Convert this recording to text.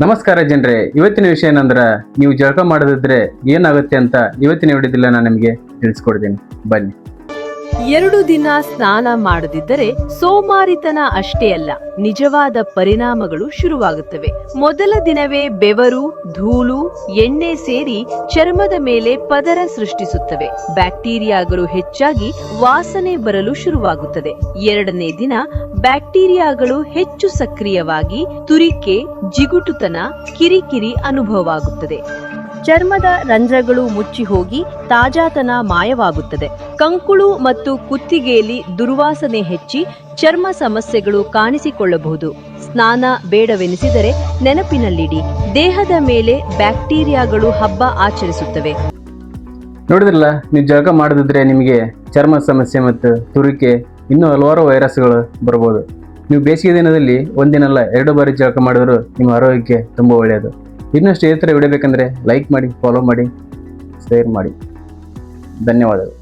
ನಮಸ್ಕಾರ ಜನರೇ, ಇವತ್ತಿನ ವಿಷಯ ಏನಂದ್ರೆ ನೀವು ಜಳಕ ಮಾಡದಿದ್ರೆ ಏನಾಗುತ್ತೆ ಅಂತ ಇವತ್ತಿನ ವಿಡಿಯೋದಲ್ಲಿ ನಾನು ನಿಮಗೆ ತಿಳಿಸ್ಕೊಡ್ತೀನಿ. ಬನ್ನಿ. 2 ದಿನ ಸ್ನಾನ ಮಾಡದಿದ್ದರೆ ಸೋಮಾರಿತನ ಅಷ್ಟೇ ಅಲ್ಲ, ನಿಜವಾದ ಪರಿಣಾಮಗಳು ಶುರುವಾಗುತ್ತವೆ. ಮೊದಲ ದಿನವೇ ಬೆವರು, ಧೂಳು, ಎಣ್ಣೆ ಸೇರಿ ಚರ್ಮದ ಮೇಲೆ ಪದರ ಸೃಷ್ಟಿಸುತ್ತವೆ. ಬ್ಯಾಕ್ಟೀರಿಯಾಗಳು ಹೆಚ್ಚಾಗಿ ವಾಸನೆ ಬರಲು ಶುರುವಾಗುತ್ತದೆ. 2ನೇ ದಿನ ಬ್ಯಾಕ್ಟೀರಿಯಾಗಳು ಹೆಚ್ಚು ಸಕ್ರಿಯವಾಗಿ ತುರಿಕೆ, ಜಿಗುಟುತನ, ಕಿರಿಕಿರಿ ಅನುಭವವಾಗುತ್ತದೆ. ಚರ್ಮದ ರಂಧ್ರಗಳು ಮುಚ್ಚಿ ಹೋಗಿ ತಾಜಾತನ ಮಾಯವಾಗುತ್ತದೆ. ಕಂಕುಳು ಮತ್ತು ಕುತ್ತಿಗೆಯಲ್ಲಿ ದುರ್ವಾಸನೆ ಹೆಚ್ಚಿ ಚರ್ಮ ಸಮಸ್ಯೆಗಳು ಕಾಣಿಸಿಕೊಳ್ಳಬಹುದು. ಸ್ನಾನ ಬೇಡವೆನಿಸಿದರೆ ನೆನಪಿನಲ್ಲಿಡಿ, ದೇಹದ ಮೇಲೆ ಬ್ಯಾಕ್ಟೀರಿಯಾಗಳು ಹಬ್ಬ ಆಚರಿಸುತ್ತವೆ. ನೋಡಿದ್ರಲ್ಲ, ನೀವು ಜಳಕ ಮಾಡದಿದ್ರೆ ನಿಮಗೆ ಚರ್ಮ ಸಮಸ್ಯೆ ಮತ್ತು ತುರಿಕೆ ಇನ್ನೂ ಹಲವಾರು ವೈರಸ್ಗಳು ಬರ್ಬೋದು. ನೀವು ಬೇಸಿಗೆ ದಿನದಲ್ಲಿ ಒಂದಿನಲ್ಲ 2 ಬಾರಿ ಜಳಕ ಮಾಡಿದ್ರು ನಿಮ್ಮ ಆರೋಗ್ಯಕ್ಕೆ ತುಂಬ ಒಳ್ಳೆಯದು. ಇನ್ನಷ್ಟು ಈ ಥರ ವಿಡಿಯೋ ಬೇಕಂದರೆ ಲೈಕ್ ಮಾಡಿ, ಫಾಲೋ ಮಾಡಿ, ಶೇರ್ ಮಾಡಿ. ಧನ್ಯವಾದಗಳು.